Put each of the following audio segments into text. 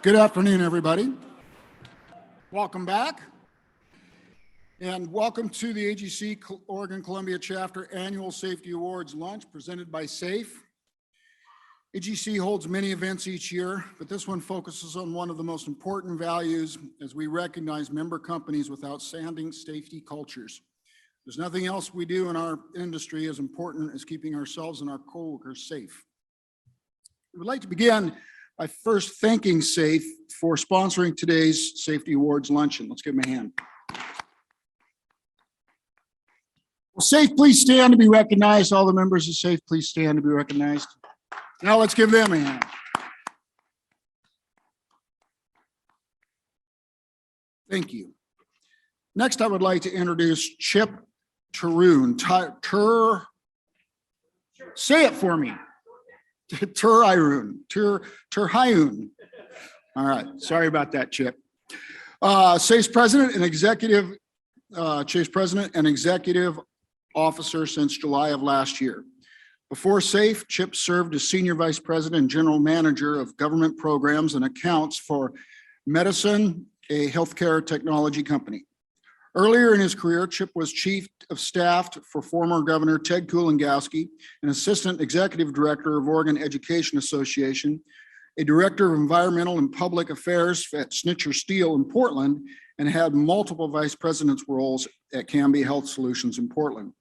Good afternoon, everybody. Welcome back. And welcome to the AGC Oregon Columbia Chapter Annual Safety Awards Lunch presented by SAIF. AGC holds many events each year, but this one focuses on one of the most important values as we recognize member companies with outstanding safety cultures. There's nothing else we do in our industry as important as keeping ourselves and our coworkers safe. I would like to begin by first thanking SAIF for sponsoring today's Safety Awards Luncheon. Let's give them a hand. Will SAIF please stand to be recognized? All the members of SAIF, please stand to be recognized. Now let's give them a hand. Thank you. Next, I would like to introduce Chip Terhune. Say it for me. Terhune. All right. Sorry about that, Chip. SAIF's president and executive officer since July of last year. Before SAIF, Chip served as senior vice president and general manager of government programs and accounts for Medicine, a healthcare technology company. Earlier in his career, Chip was chief of staff for former Governor Ted Kulongoski, an assistant executive director of Oregon Education Association, a director of environmental and public affairs at Schnitzer Steel in Portland, and had multiple vice president's roles at Canby Health Solutions in Portland.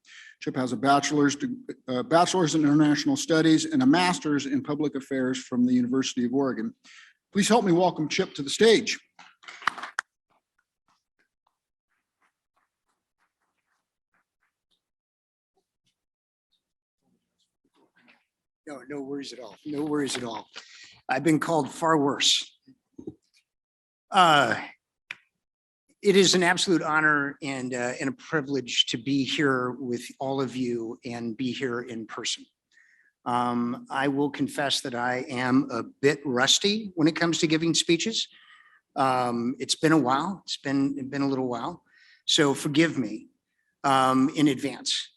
Chip has a bachelor's in international studies and a master's in public affairs from the University of Oregon. Please help me welcome Chip to the stage. No worries at all. No worries at all. I've been called far worse. It is an absolute honor and a privilege to be here with all of you and be here in person. I will confess that I am a bit rusty when it comes to giving speeches. It's been a while. It's been a little while. So forgive me in advance.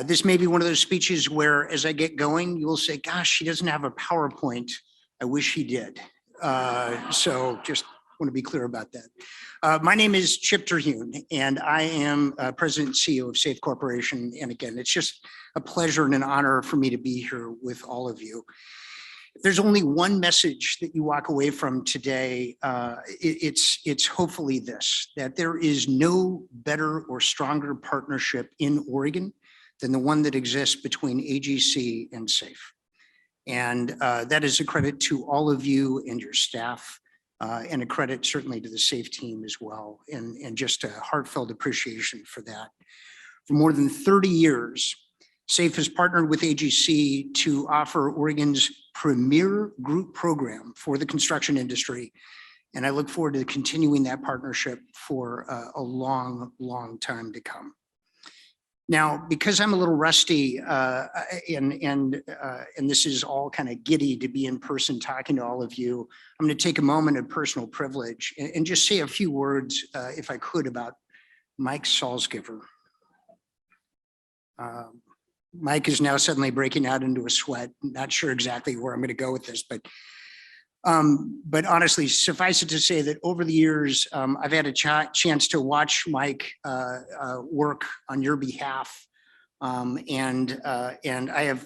This may be one of those speeches where as I get going, you will say, gosh, she doesn't have a PowerPoint. I wish he did. So just want to be clear about that. My name is Chip Terhune, and I am President and CEO of SAIF Corporation. And again, it's just a pleasure and an honor for me to be here with all of you. If there's only one message that you walk away from today, it's hopefully this, that there is no better or stronger partnership in Oregon than the one that exists between AGC and SAIF. And that is a credit to all of you and your staff, and a credit certainly to the SAIF team as well, and just a heartfelt appreciation for that. For more than 30 years, SAIF has partnered with AGC to offer Oregon's premier group program for the construction industry. And I look forward to continuing that partnership for a long, long time to come. Now, because I'm a little rusty and this is all kind of giddy to be in person talking to all of you, I'm going to take a moment of personal privilege and just say a few words, if I could, about Mike Salzgiver. Mike is now suddenly breaking out into a sweat. Not sure exactly where I'm going to go with this, but honestly, suffice it to say that over the years, I've had a chance to watch Mike work on your behalf, and I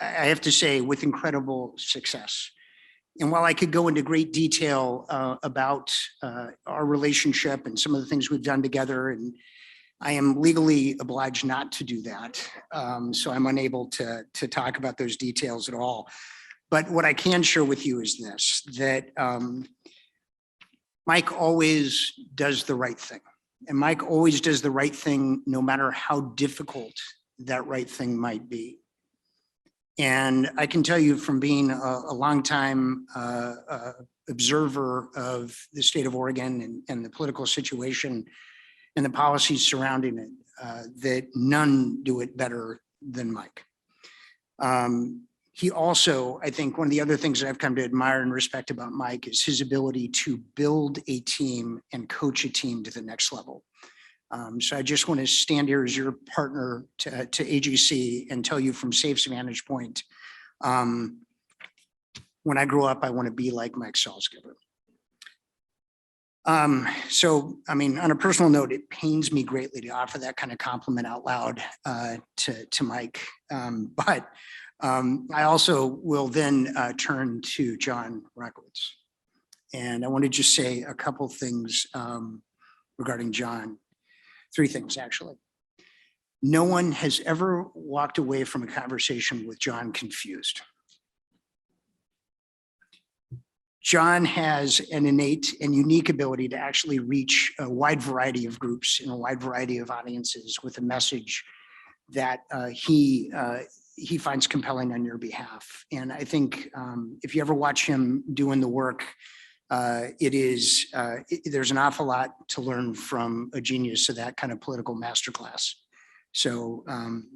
have to say with incredible success. And while I could go into great detail about our relationship and some of the things we've done together, and I am legally obliged not to do that, so I'm unable to talk about those details at all. But what I can share with you is this, that Mike always does the right thing. And Mike always does the right thing, no matter how difficult that right thing might be. And I can tell you from being a longtime observer of the state of Oregon and the political situation and the policies surrounding it, that none do it better than Mike. He also, I think one of the other things that I've come to admire and respect about Mike is his ability to build a team and coach a team to the next level. So I just want to stand here as your partner to AGC and tell you from SAIF's vantage point, when I grow up, I want to be like Mike Salzgiver. So, I mean, on a personal note, it pains me greatly to offer that kind of compliment out loud to Mike. But I also will then turn to John Rakowitz. And I want to just say a couple things regarding John. 3 things, actually. No one has ever walked away from a conversation with John confused. John has an innate and unique ability to actually reach a wide variety of groups in a wide variety of audiences with a message that he finds compelling on your behalf. And I think if you ever watch him doing the work, there's an awful lot to learn from a genius of that kind of political masterclass. So, and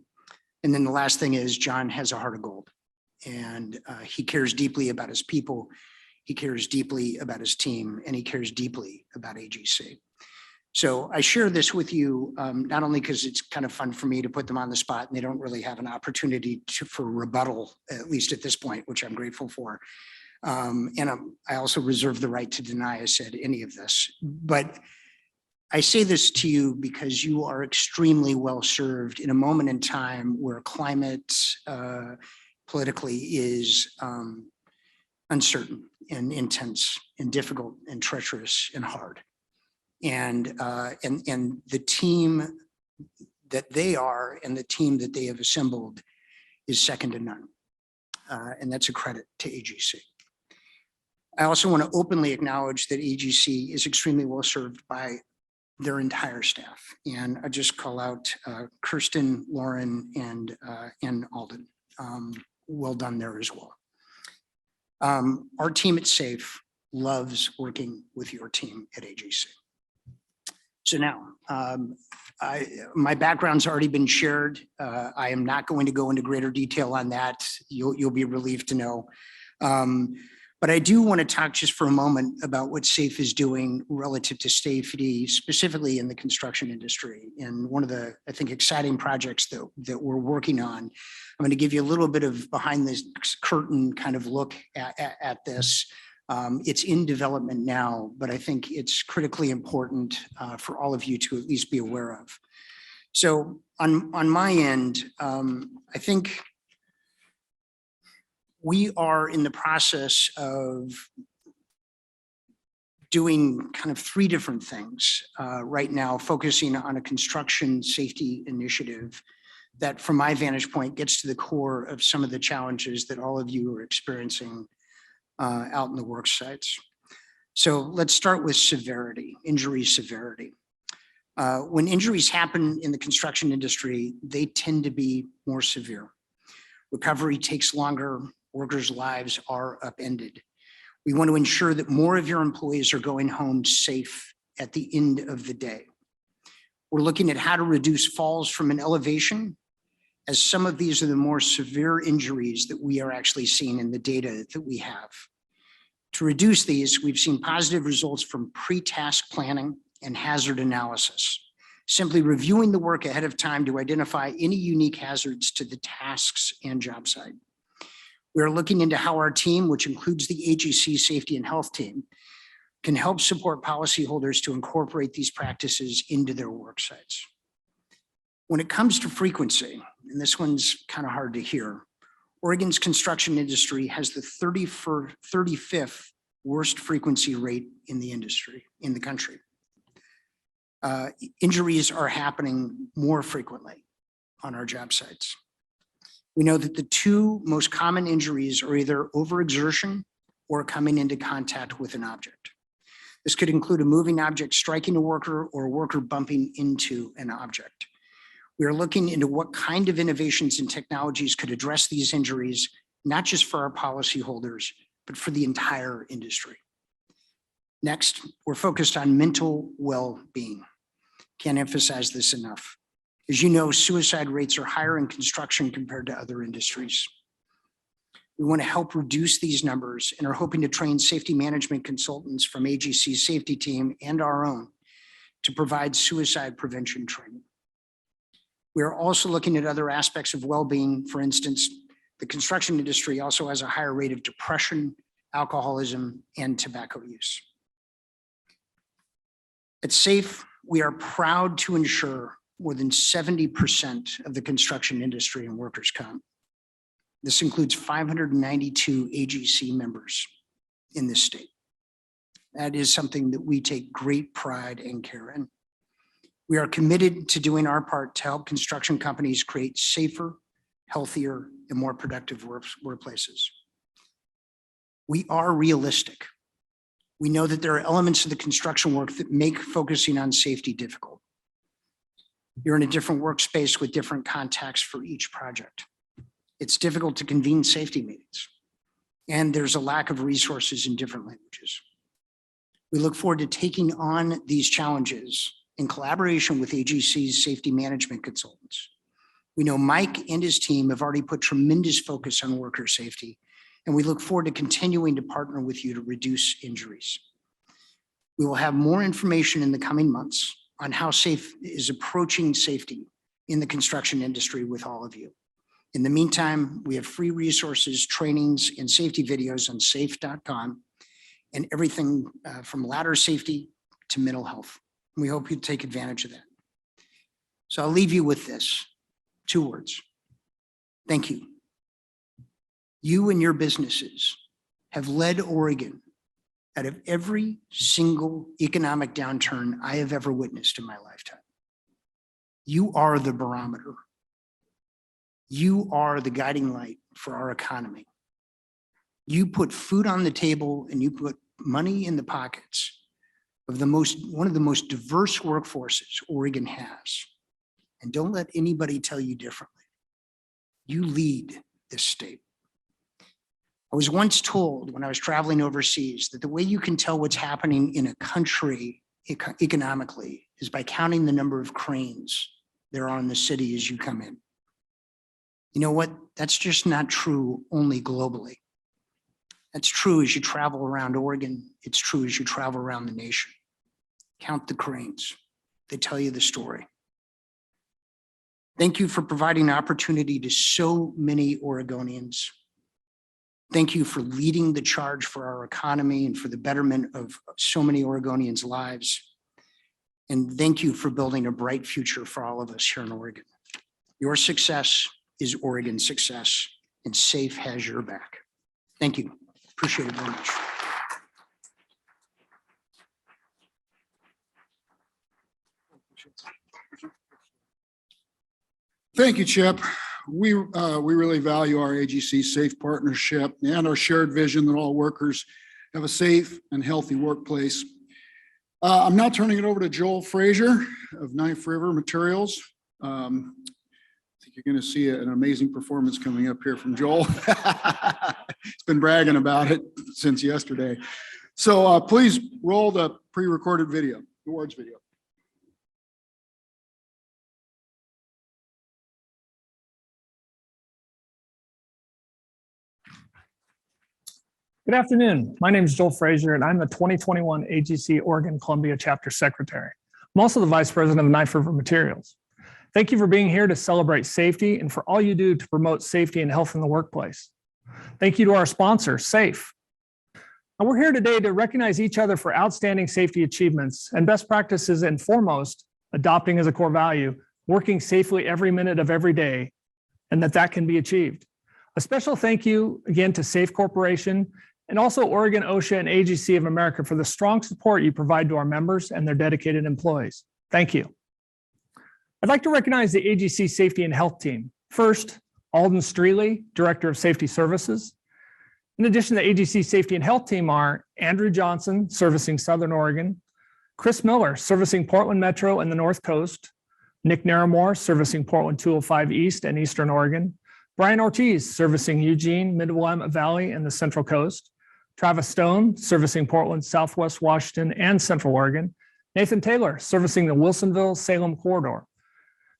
then the last thing is John has a heart of gold, and he cares deeply about his people. He cares deeply about his team, and he cares deeply about AGC. So I share this with you, not only because it's kind of fun for me to put them on the spot and they don't really have an opportunity for rebuttal, at least at this point, which I'm grateful for. I also reserve the right to deny I said any of this, but I say this to you because you are extremely well served in a moment in time where climate politically is uncertain and intense and difficult and treacherous and hard. And the team that they are and the team that they have assembled is second to none. And that's a credit to AGC. I also want to openly acknowledge that AGC is extremely well served by their entire staff. And I just call out Kirsten, Lauren, and Alden. Well done there as well. Our team at SAIF loves working with your team at AGC. So now, my background's already been shared. I am not going to go into greater detail on that. You'll be relieved to know. But I do want to talk just for a moment about what SAIF is doing relative to safety, specifically in the construction industry. And one of the, I think, exciting projects that we're working on. I'm going to give you a little bit of behind this curtain kind of look at this. It's in development now, but I think it's critically important for all of you to at least be aware of. So on my end, I think we are in the process of doing kind of 3 different things right now, focusing on a construction safety initiative that, from my vantage point, gets to the core of some of the challenges that all of you are experiencing out in the work sites. So let's start with severity, injury severity. When injuries happen in the construction industry, they tend to be more severe. Recovery takes longer. Workers' lives are upended. We want to ensure that more of your employees are going home safe at the end of the day. We're looking at how to reduce falls from an elevation, as some of these are the more severe injuries that we are actually seeing in the data that we have. To reduce these, we've seen positive results from pre-task planning and hazard analysis, simply reviewing the work ahead of time to identify any unique hazards to the tasks and job site. We're looking into how our team, which includes the AGC safety and health team, can help support policyholders to incorporate these practices into their work sites. When it comes to frequency, and this one's kind of hard to hear, Oregon's construction industry has the 35th worst frequency rate in the industry, in the country. Injuries are happening more frequently on our job sites. We know that the 2 most common injuries are either overexertion or coming into contact with an object. This could include a moving object striking a worker or a worker bumping into an object. We are looking into what kind of innovations and technologies could address these injuries, not just for our policyholders, but for the entire industry. Next, we're focused on mental well-being. Can't emphasize this enough. As you know, suicide rates are higher in construction compared to other industries. We want to help reduce these numbers and are hoping to train safety management consultants from AGC's safety team and our own to provide suicide prevention training. We are also looking at other aspects of well-being. For instance, the construction industry also has a higher rate of depression, alcoholism, and tobacco use. At SAIF, we are proud to ensure more than 70% of the construction industry and workers' comp. This includes 592 AGC members in this state. That is something that we take great pride and care in. We are committed to doing our part to help construction companies create safer, healthier, and more productive workplaces. We are realistic. We know that there are elements of the construction work that make focusing on safety difficult. You're in a different workspace with different contacts for each project. It's difficult to convene safety meetings, and there's a lack of resources in different languages. We look forward to taking on these challenges in collaboration with AGC's safety management consultants. We know Mike and his team have already put tremendous focus on worker safety, and we look forward to continuing to partner with you to reduce injuries. We will have more information in the coming months on how SAIF is approaching safety in the construction industry with all of you. In the meantime, we have free resources, trainings, and safety videos on saif.com and everything from ladder safety to mental health. We hope you take advantage of that. So I'll leave you with this, 2 words. Thank you. You and your businesses have led Oregon out of every single economic downturn I have ever witnessed in my lifetime. You are the barometer. You are the guiding light for our economy. You put food on the table and you put money in the pockets of one of the most diverse workforces Oregon has. And don't let anybody tell you differently. You lead this state. I was once told when I was traveling overseas that the way you can tell what's happening in a country economically is by counting the number of cranes there are in the city as you come in. You know what? That's just not true only globally. That's true as you travel around Oregon. It's true as you travel around the nation. Count the cranes. They tell you the story. Thank you for providing opportunity to so many Oregonians. Thank you for leading the charge for our economy and for the betterment of so many Oregonians' lives. And thank you for building a bright future for all of us here in Oregon. Your success is Oregon's success, and SAIF has your back. Thank you. Appreciate it very much. Thank you, Chip. We really value our AGC SAIF partnership and our shared vision that all workers have a safe and healthy workplace. I'm now turning it over to Joel Frazier of Knife River Materials. I think you're going to see an amazing performance coming up here from Joel. He's been bragging about it since yesterday. So please roll the pre-recorded video, the awards video. Good afternoon. My name is Joel Frazier, and I'm the 2021 AGC Oregon Columbia Chapter Secretary. I'm also the Vice President of Knife River Materials. Thank you for being here to celebrate safety and for all you do to promote safety and health in the workplace. Thank you to our sponsor, SAIF. And we're here today to recognize each other for outstanding safety achievements and best practices, and foremost, adopting as a core value, working safely every minute of every day, and that can be achieved. A special thank you again to SAIF Corporation and also Oregon, OSHA, and AGC of America for the strong support you provide to our members and their dedicated employees. Thank you. I'd like to recognize the AGC Safety and Health Team. First, Alden Streeley, Director of Safety Services. In addition, the AGC Safety and Health Team are Andrew Johnson, servicing Southern Oregon, Chris Miller, servicing Portland Metro and the North Coast, Nick Naramore, servicing Portland 205 East and Eastern Oregon, Brian Ortiz, servicing Eugene, Mid-Willamette Valley, and the Central Coast, Travis Stone, servicing Portland, Southwest Washington, and Central Oregon, Nathan Taylor, servicing the Wilsonville-Salem corridor,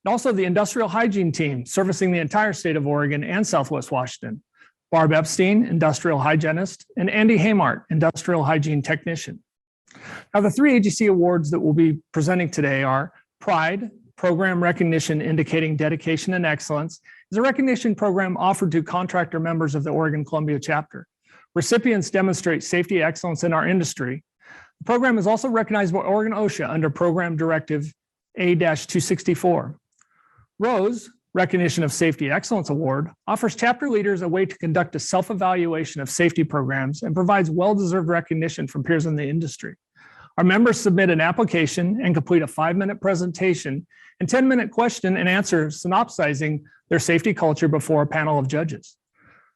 and also the Industrial Hygiene Team, servicing the entire state of Oregon and Southwest Washington, Barb Epstein, Industrial Hygienist, and Andy Haymart, Industrial Hygiene Technician. Now, the 3 AGC awards that we'll be presenting today are Pride, Program Recognition Indicating Dedication and Excellence, is a recognition program offered to contractor members of the Oregon Columbia chapter. Recipients demonstrate safety excellence in our industry. The program is also recognized by Oregon OSHA under Program Directive A-264. ROSE, Recognition of Safety Excellence Award, offers chapter leaders a way to conduct a self-evaluation of safety programs and provides well-deserved recognition from peers in the industry. Our members submit an application and complete a 5-minute presentation and 10-minute question and answer synopsizing their safety culture before a panel of judges.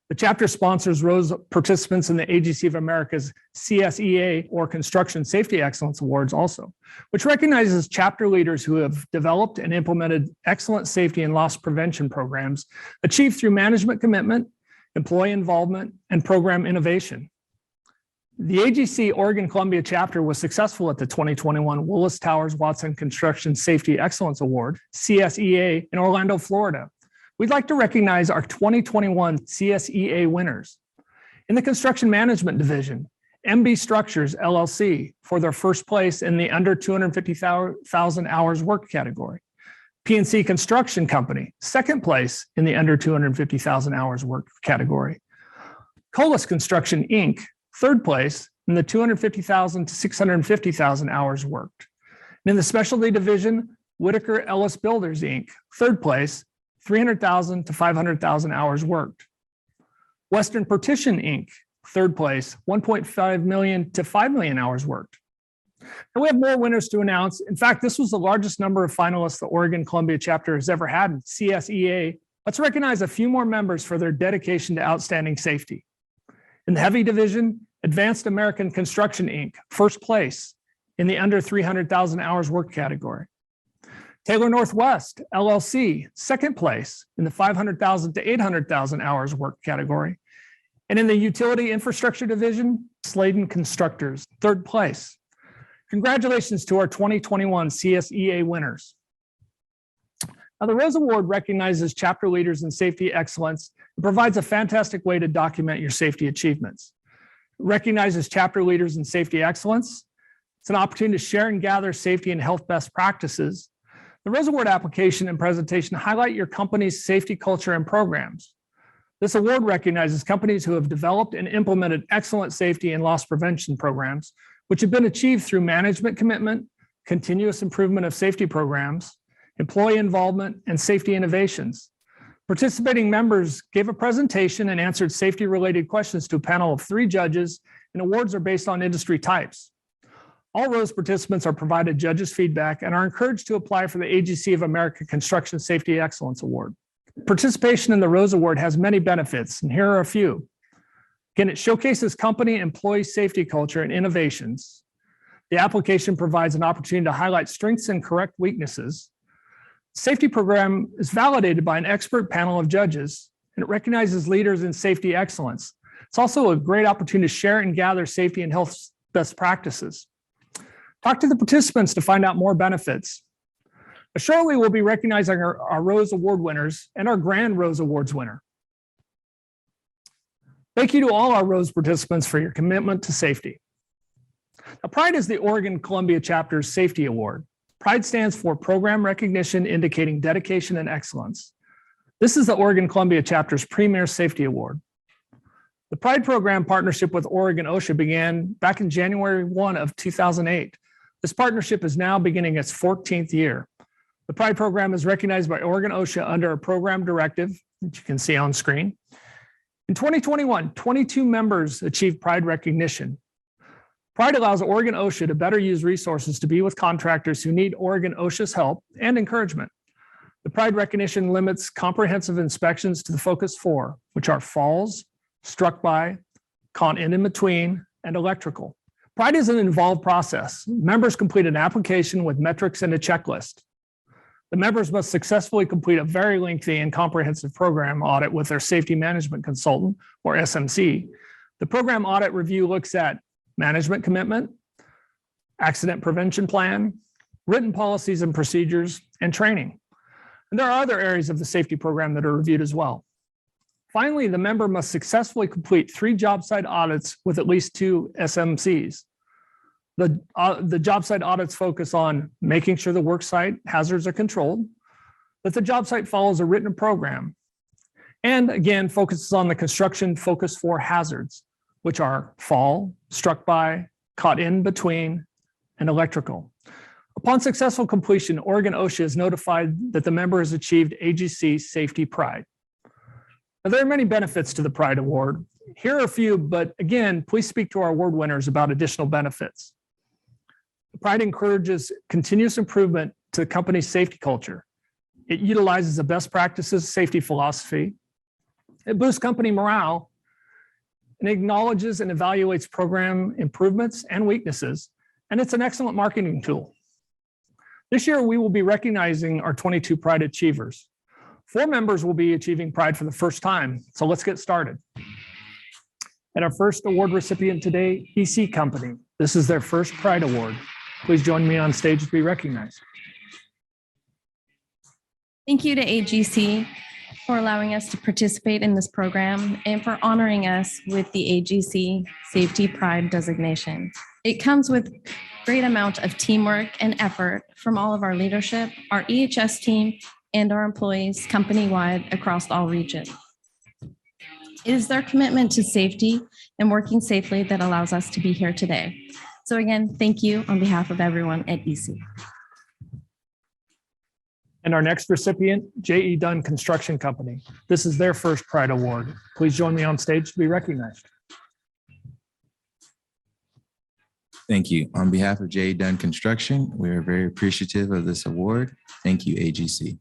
The chapter sponsors ROSE participants in the AGC of America's CSEA or Construction Safety Excellence Awards also, which recognizes chapter leaders who have developed and implemented excellent safety and loss prevention programs achieved through management commitment, employee involvement, and program innovation. The AGC Oregon Columbia chapter was successful at the 2021 Willis Towers Watson Construction Safety Excellence Award, CSEA, in Orlando, Florida. We'd like to recognize our 2021 CSEA winners. In the Construction Management Division, MB Structures LLC for their first place in the under 250,000 hours worked category. PNC Construction Company, second place in the under 250,000 hours worked category. Colas Construction Inc., third place in the 250,000 to 650,000 hours worked. And in the Specialty Division, Whitaker Ellis Builders Inc., third place, 300,000 to 500,000 hours worked. Western Partition Inc., third place, 1.5 million to 5 million hours worked. And we have more winners to announce. In fact, this was the largest number of finalists the Oregon Columbia chapter has ever had in CSEA. Let's recognize a few more members for their dedication to outstanding safety. In the Heavy Division, Advanced American Construction Inc., first place in the under 300,000 hours worked category. Taylor Northwest LLC, second place in the 500,000 to 800,000 hours worked category. And in the Utility Infrastructure Division, Sladen Constructors, third place. Congratulations to our 2021 CSEA winners. Now, the ROSE Award recognizes chapter leaders in safety excellence and provides a fantastic way to document your safety achievements. It recognizes chapter leaders in safety excellence. It's an opportunity to share and gather safety and health best practices. The ROSE Award application and presentation highlight your company's safety culture and programs. This award recognizes companies who have developed and implemented excellent safety and loss prevention programs, which have been achieved through management commitment, continuous improvement of safety programs, employee involvement, and safety innovations. Participating members gave a presentation and answered safety-related questions to a panel of 3 judges, and awards are based on industry types. All ROSE participants are provided judges' feedback and are encouraged to apply for the AGC of America Construction Safety Excellence Award. Participation in the ROSE Award has many benefits, and here are a few. Again, it showcases company employee safety culture and innovations. The application provides an opportunity to highlight strengths and correct weaknesses. The safety program is validated by an expert panel of judges, and it recognizes leaders in safety excellence. It's also a great opportunity to share and gather safety and health best practices. Talk to the participants to find out more benefits. Shortly, we'll be recognizing our ROSE Award winners and our Grand ROSE Awards winner. Thank you to all our ROSE participants for your commitment to safety. Now, PRIDE is the Oregon Columbia Chapter's Safety Award. PRIDE stands for Program Recognition Indicating Dedication and Excellence. This is the Oregon Columbia Chapter's premier safety award. The PRIDE program partnership with Oregon OSHA began back in January 1 of 2008. This partnership is now beginning its 14th year. The PRIDE program is recognized by Oregon OSHA under a program directive that you can see on screen. In 2021, 22 members achieved PRIDE recognition. PRIDE allows Oregon OSHA to better use resources to be with contractors who need Oregon OSHA's help and encouragement. The PRIDE recognition limits comprehensive inspections to the focus 4, which are falls, struck by, caught in between, and electrical. PRIDE is an involved process. Members complete an application with metrics and a checklist. The members must successfully complete a very lengthy and comprehensive program audit with their safety management consultant, or SMC. The program audit review looks at management commitment, accident prevention plan, written policies and procedures, and training. And there are other areas of the safety program that are reviewed as well. Finally, the member must successfully complete 3 job site audits with at least 2 SMCs. The job site audits focus on making sure the work site hazards are controlled, that the job site follows a written program, and again, focuses on the construction focus 4 hazards, which are fall, struck by, caught in between, and electrical. Upon successful completion, Oregon OSHA is notified that the member has achieved AGC Safety Pride. Now, there are many benefits to the Pride Award. Here are a few, but again, please speak to our award winners about additional benefits. The Pride encourages continuous improvement to the company's safety culture. It utilizes the best practices safety philosophy. It boosts company morale and acknowledges and evaluates program improvements and weaknesses, and it's an excellent marketing tool. This year, we will be recognizing our 22 Pride Achievers. 4 members will be achieving Pride for the first time, so let's get started. And our first award recipient today, EC Company. This is their first Pride Award. Please join me on stage to be recognized. Thank you to AGC for allowing us to participate in this program and for honoring us with the AGC Safety Pride designation. It comes with great amount of teamwork and effort from all of our leadership, our EHS team, and our employees company-wide across all regions. It is their commitment to safety and working safely that allows us to be here today. So again, thank you on behalf of everyone at EC. And our next recipient, J.E. Dunn Construction Company. This is their first Pride Award. Please join me on stage to be recognized. Thank you. On behalf of J.E. Dunn Construction, we are very appreciative of this award. Thank you, AGC.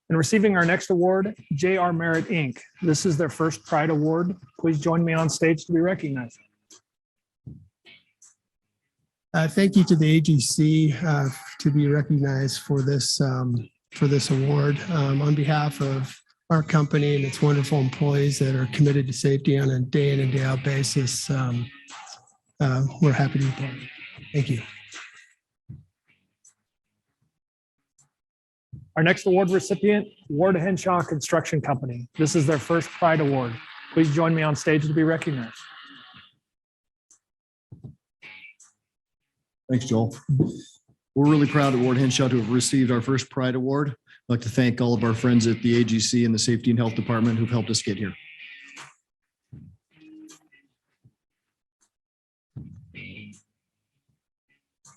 And receiving our next award, J.R. Merritt, Inc. This is their first Pride Award. Please join me on stage to be recognized. Thank you to the AGC to be recognized for this award. On behalf of our company and its wonderful employees that are committed to safety on a day in and day out basis, we're happy to be part of it. Thank you. Our next award recipient, Ward Henshaw Construction Company. This is their first Pride Award. Please join me on stage to be recognized. Thanks, Joel. We're really proud at Ward Henshaw to have received our first Pride Award. I'd like to thank all of our friends at the AGC and the Safety and Health Department who've helped us get here.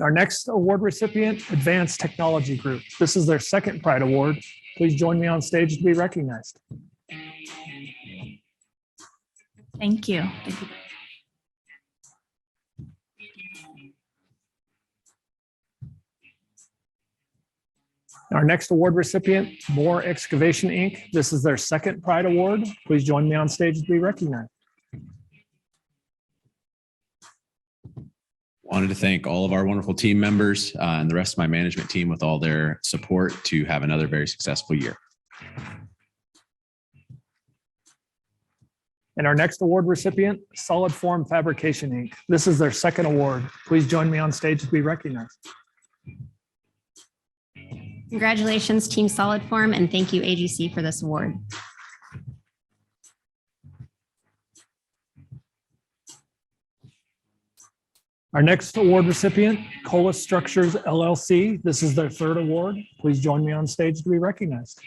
Our next award recipient, Advanced Technology Group. This is their second Pride Award. Please join me on stage to be recognized. Thank you. Our next award recipient, Moore Excavation, Inc. This is their second Pride Award. Please join me on stage to be recognized. Wanted to thank all of our wonderful team members and the rest of my management team with all their support to have another very successful year. And our next award recipient, Solid Form Fabrication, Inc. This is their second award. Please join me on stage to be recognized. Congratulations, Team Solid Form, and thank you, AGC, for this award. Our next award recipient, Cola Structures LLC. This is their third award. Please join me on stage to be recognized.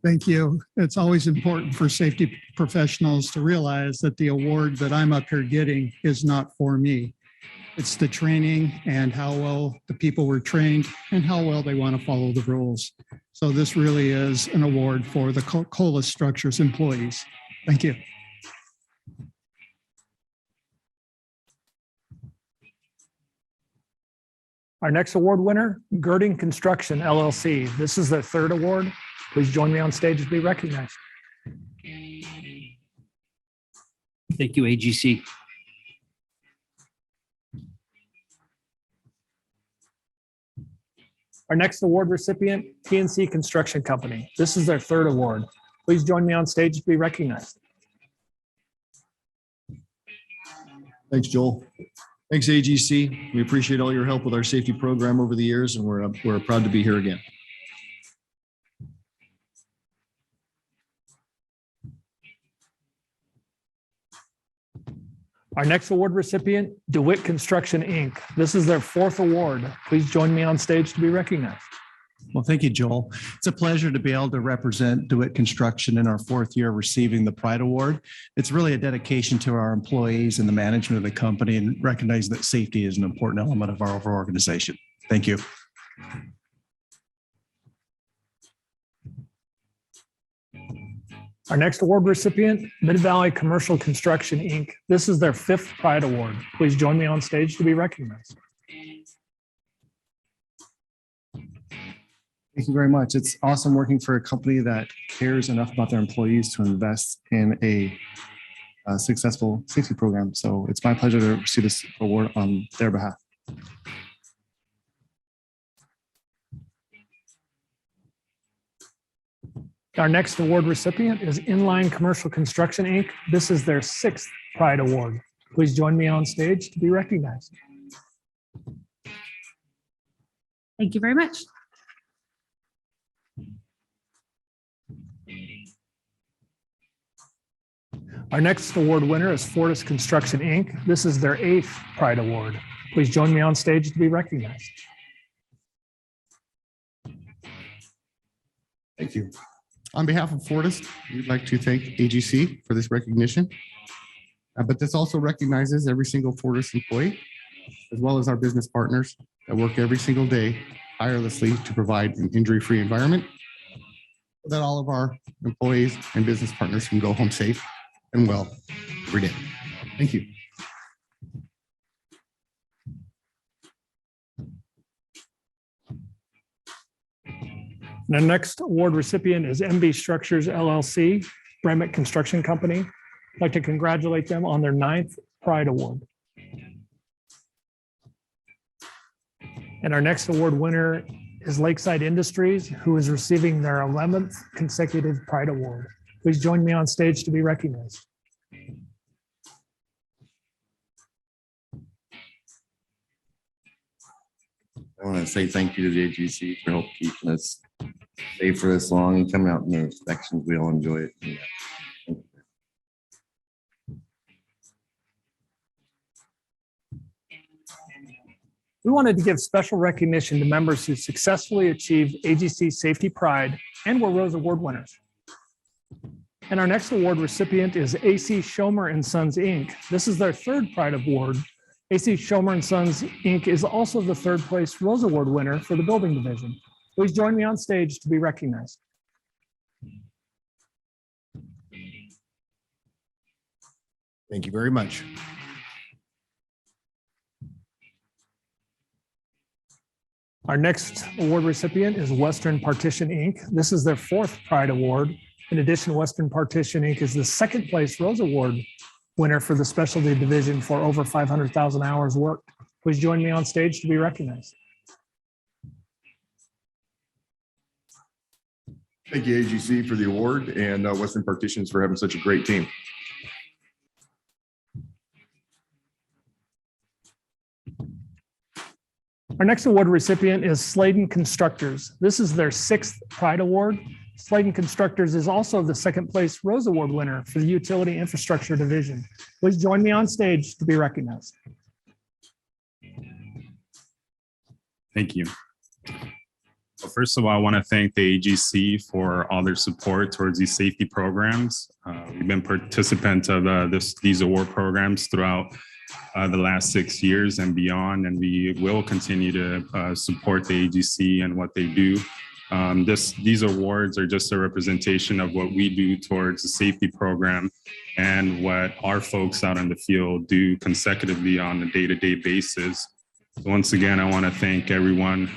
Thank you. It's always important for safety professionals to realize that the award that I'm up here getting is not for me. It's the training and how well the people were trained and how well they want to follow the rules. So this really is an award for the Cola Structures employees. Thank you. Our next award winner, Girding Construction LLC. This is their third award. Please join me on stage to be recognized. Thank you, AGC. Our next award recipient, PNC Construction Company. This is their third award. Please join me on stage to be recognized. Thanks, Joel. Thanks, AGC. We appreciate all your help with our safety program over the years, and we're proud to be here again. Our next award recipient, DeWitt Construction, Inc. This is their fourth award. Please join me on stage to be recognized. Well, thank you, Joel. It's a pleasure to be able to represent DeWitt Construction in our fourth year of receiving the Pride Award. It's really a dedication to our employees and the management of the company, and recognize that safety is an important element of our overall organization. Thank you. Our next award recipient, Mid-Valley Commercial Construction, Inc. This is their 5th Pride Award. Please join me on stage to be recognized. Thank you very much. It's awesome working for a company that cares enough about their employees to invest in a successful safety program. So it's my pleasure to receive this award on their behalf. Our next award recipient is Inline Commercial Construction, Inc. This is their 6th Pride Award. Please join me on stage to be recognized. Thank you very much. Our next award winner is Fortis Construction, Inc. This is their 8th Pride Award. Please join me on stage to be recognized. Thank you. On behalf of Fortis, we'd like to thank AGC for this recognition. But this also recognizes every single Fortis employee, as well as our business partners that work every single day tirelessly to provide an injury-free environment so that all of our employees and business partners can go home safe and well every day. Thank you. And our next award recipient is MB Structures LLC, Bremick Construction Company. I'd like to congratulate them on their 9th Pride Award. And our next award winner is Lakeside Industries, who is receiving their 11th consecutive Pride Award. Please join me on stage to be recognized. I want to say thank you to the AGC for help keeping us safe for this long and coming out in the inspections. We all enjoy it. Yeah. We wanted to give special recognition to members who successfully achieved AGC Safety Pride and were Rose Award winners. And our next award recipient is AC Schomer and Sons, Inc. This is their 3rd Pride Award. AC Schomer and Sons, Inc. is also the 3rd place Rose Award winner for the building division. Please join me on stage to be recognized. Thank you very much. Our next award recipient is Western Partition, Inc. This is their 4th Pride Award. In addition, Western Partition, Inc. is the 2nd place Rose Award winner for the specialty division for over 500,000 hours worked. Please join me on stage to be recognized. Thank you, AGC, for the award, and Western Partitions for having such a great team. Our next award recipient is Sladen Constructors. This is their 6th Pride Award. Sladen Constructors is also the 2nd place Rose Award winner for the Utility Infrastructure Division. Please join me on stage to be recognized. Thank you. Well, first of all, I want to thank the AGC for all their support towards these safety programs. We've been participants of these award programs throughout the last 6 years and beyond, and we will continue to support the AGC and what they do. These awards are just a representation of what we do towards the safety program and what our folks out in the field do consecutively on a day-to-day basis. So once again, I want to thank everyone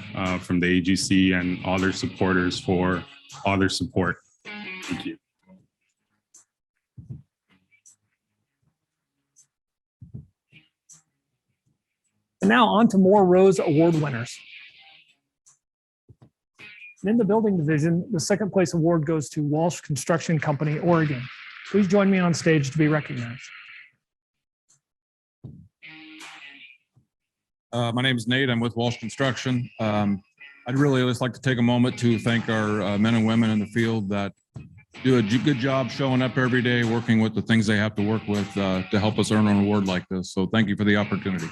from the AGC and all their supporters for all their support. Thank you. And now on to more Rose Award winners. And in the building division, the 2nd place award goes to Walsh Construction Company, Oregon. Please join me on stage to be recognized. My name is Nate. I'm with Walsh Construction. I'd really just like to take a moment to thank our men and women in the field that do a good job showing up every day, working with the things they have to work with to help us earn an award like this. So thank you for the opportunity.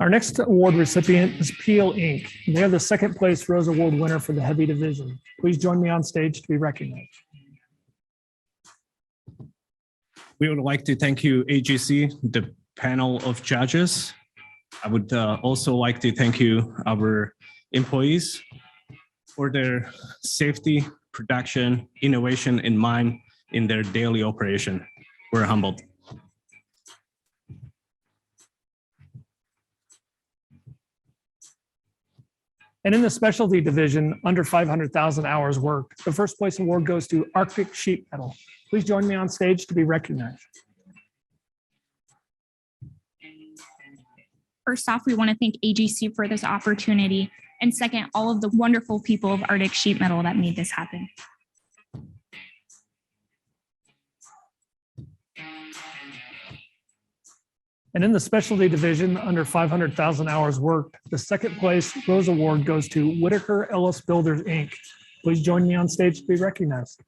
Our next award recipient is Peel Inc. They are the second place Rose Award winner for the heavy division. Please join me on stage to be recognized. We would like to thank you, AGC, the panel of judges. I would also like to thank you, our employees, for their safety, production, innovation in mind in their daily operation. We're humbled. And in the specialty division, under 500,000 hours worked, the first place award goes to Arctic Sheet Metal. Please join me on stage to be recognized. First off, we want to thank AGC for this opportunity. And second, all of the wonderful people of Arctic Sheet Metal that made this happen. And in the specialty division, under 500,000 hours worked, the second place Rose Award goes to Whitaker Ellis Builders, Inc. Please join me on stage to be recognized.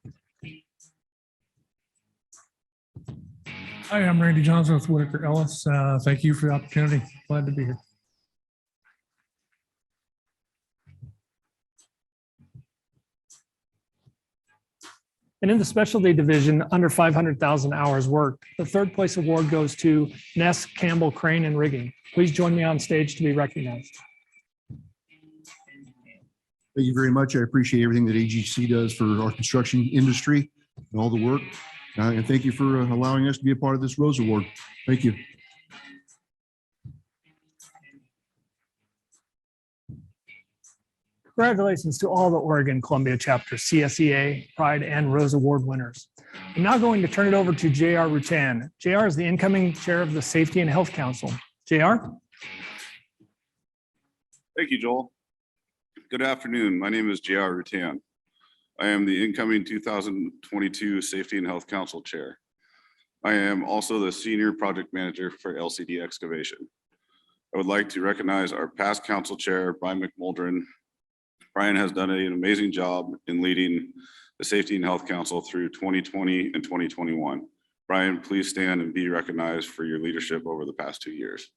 Hi, I'm Randy Johnson with Whitaker Ellis. Thank you for the opportunity. Glad to be here. And in the specialty division, under 500,000 hours worked, the third place award goes to Ness Campbell Crane and Rigging. Please join me on stage to be recognized. Thank you very much. I appreciate everything that AGC does for our construction industry and all the work. And thank you for allowing us to be a part of this Rose Award. Thank you. Congratulations to all the Oregon Columbia Chapter CSEA, Pride, and Rose Award winners. I'm now going to turn it over to J.R. Rutan. J.R. is the incoming chair of the Safety and Health Council. J.R. Thank you, Joel. Good afternoon. My name is J.R. Rutan. I am the incoming 2022 Safety and Health Council Chair. I am also the Senior Project Manager for LCD Excavation. I would like to recognize our past Council Chair, Brian McMuldren. Brian has done an amazing job in leading the Safety and Health Council through 2020 and 2021. Brian, please stand and be recognized for your leadership over the past 2 years.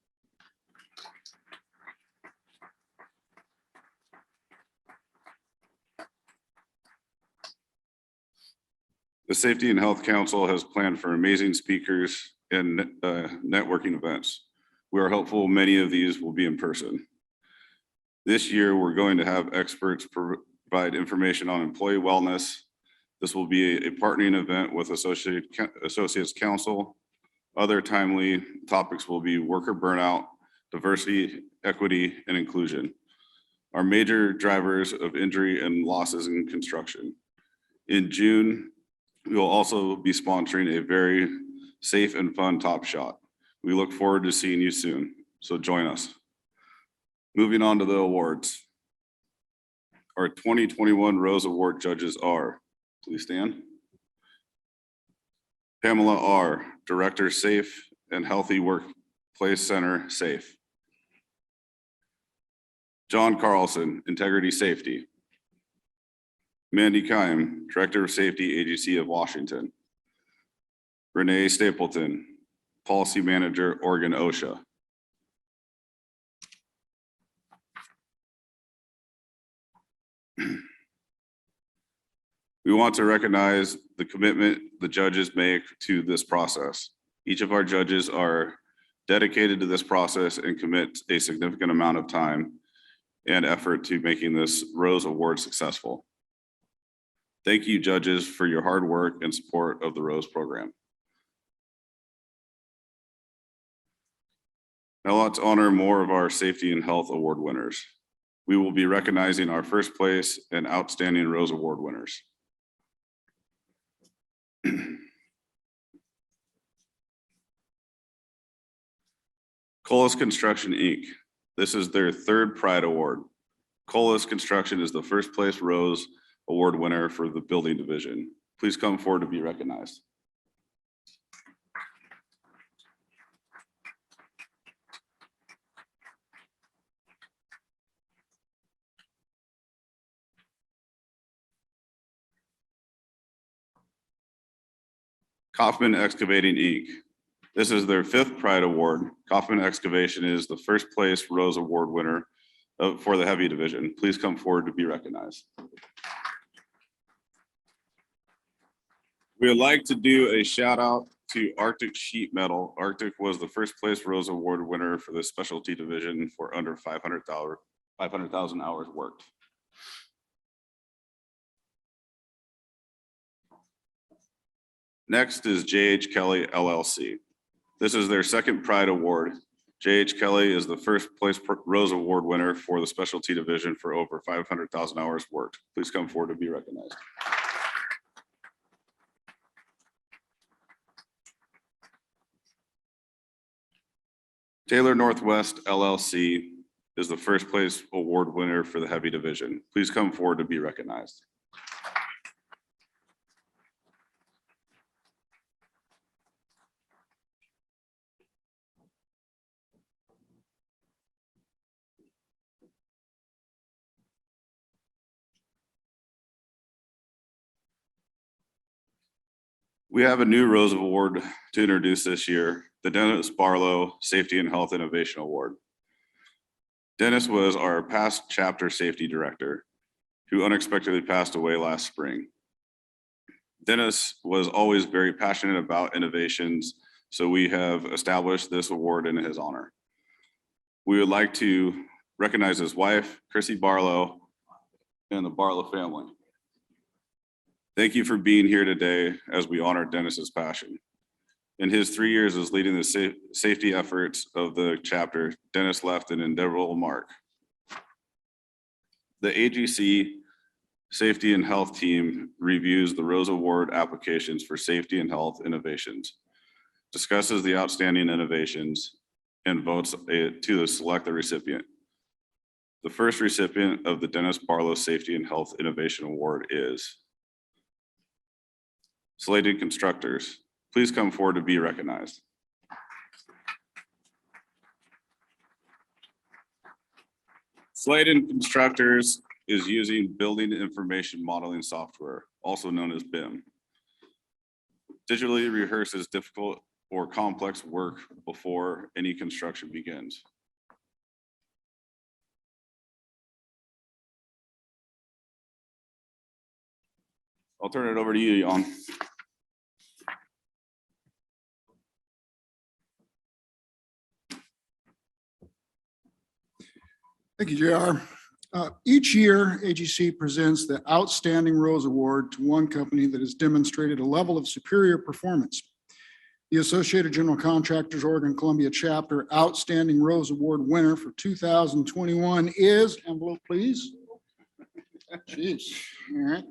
The Safety and Health Council has planned for amazing speakers and networking events. We are hopeful many of these will be in person. This year, we're going to have experts provide information on employee wellness. This will be a partnering event with Associates Council. Other timely topics will be worker burnout, diversity, equity, and inclusion. Our major drivers of injury and losses in construction. In June, we will also be sponsoring a very safe and fun Top Shot. We look forward to seeing you soon, so join us. Moving on to the awards. Our 2021 Rose Award judges are, please stand. Pamela R., Director, Safe and Healthy Workplace Center, SAIF. John Carlson, Integrity Safety. Mandy Keim, Director of Safety, AGC of Washington. Renee Stapleton, Policy Manager, Oregon OSHA. We want to recognize the commitment the judges make to this process. Each of our judges are dedicated to this process and commit a significant amount of time and effort to making this Rose Award successful. Thank you, judges, for your hard work and support of the Rose program. Now let's honor more of our Safety and Health Award winners. We will be recognizing our first place and outstanding Rose Award winners. Colas Construction, Inc. This is their third Pride Award. Colas Construction is the first place Rose Award winner for the building division. Please come forward to be recognized. Kaufman Excavating, Inc. This is their 5th Pride Award. Kaufman Excavation is the first place Rose Award winner for the heavy division. Please come forward to be recognized. We would like to do a shout out to Arctic Sheet Metal. Arctic was the first place Rose Award winner for the specialty division for under 500,000 hours worked. Next is J.H. Kelly LLC. This is their 2nd Pride Award. J.H. Kelly is the first place Rose Award winner for the specialty division for over 500,000 hours worked. Please come forward to be recognized. Taylor Northwest LLC is the first place award winner for the heavy division. Please come forward to be recognized. We have a new Rose Award to introduce this year, the Dennis Barlow Safety and Health Innovation Award. Dennis was our past chapter safety director who unexpectedly passed away last spring. Dennis was always very passionate about innovations, so we have established this award in his honor. We would like to recognize his wife, Chrissy Barlow, and the Barlow family. Thank you for being here today as we honor Dennis's passion. In his 3 years as leading the safety efforts of the chapter, Dennis left an indelible mark. The AGC Safety and Health team reviews the Rose Award applications for safety and health innovations, discusses the outstanding innovations, and votes to select the recipient. The first recipient of the Dennis Barlow Safety and Health Innovation Award is Slated Constructors. Please come forward to be recognized. Slated Constructors is using building information modeling software, also known as BIM. Digitally rehearses difficult or complex work before any construction begins. I'll turn it over to you, Jan. Thank you, JR. Each year, AGC presents the Outstanding Rose Award to one company that has demonstrated a level of superior performance. The Associated General Contractors Oregon Columbia Chapter Outstanding Rose Award winner for 2021 is, envelope please. Jeez, all right.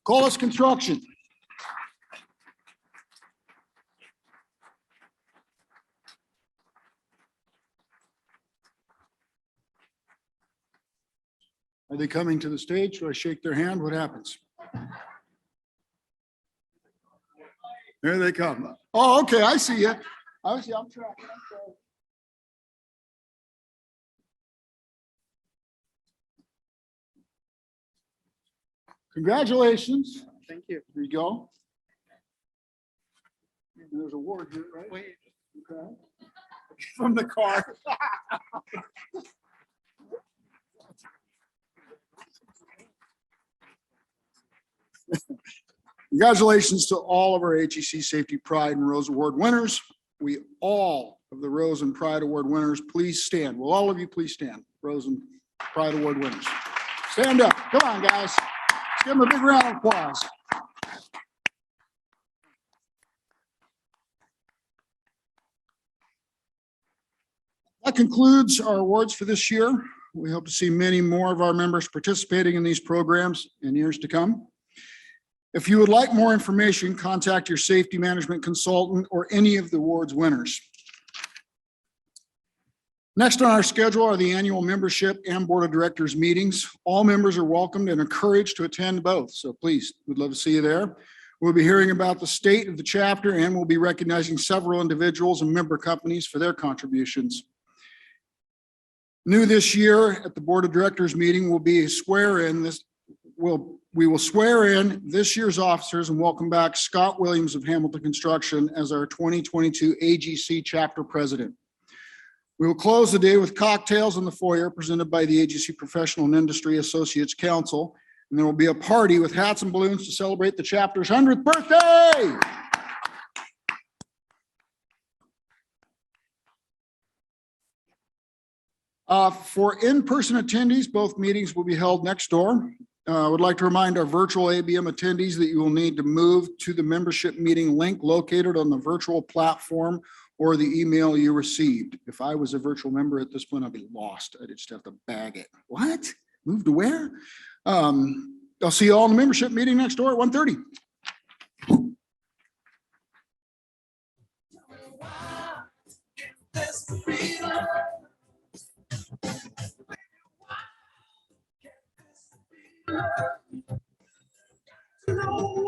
Collis Construction. Are they coming to the stage? Do I shake their hand? What happens? There they come. Oh, okay, I see you. I'm tracking. Congratulations. Thank you. Here you go. There's a award here, right? Wait. Okay. From the car. Congratulations to all of our AGC Safety Pride and Rose Award winners. We all of the Rose and Pride Award winners, please stand. Will all of you please stand? Rose and Pride Award winners. Stand up. Come on, guys. Let's give them a big round of applause. That concludes our awards for this year. We hope to see many more of our members participating in these programs in years to come. If you would like more information, contact your safety management consultant or any of the awards winners. Next on our schedule are the annual membership and board of directors meetings. All members are welcomed and encouraged to attend both. So please, we'd love to see you there. We'll be hearing about the state of the chapter and we'll be recognizing several individuals and member companies for their contributions. New this year at the board of directors meeting will be a swear-in. This will We will swear in this year's officers and welcome back Scott Williams of Hamilton Construction as our 2022 AGC chapter president. We will close the day with cocktails in the foyer presented by the AGC Professional and Industry Associates Council. And there will be a party with hats and balloons to celebrate the chapter's 100th birthday. For in-person attendees, both meetings will be held next door. I would like to remind our virtual ABM attendees that you will need to move to the membership meeting link located on the virtual platform or the email you received. If I was a virtual member at this point, I'd be lost. I'd just have to bag it. What? Move to where? I'll see you all in the membership meeting next door at 1:30. No.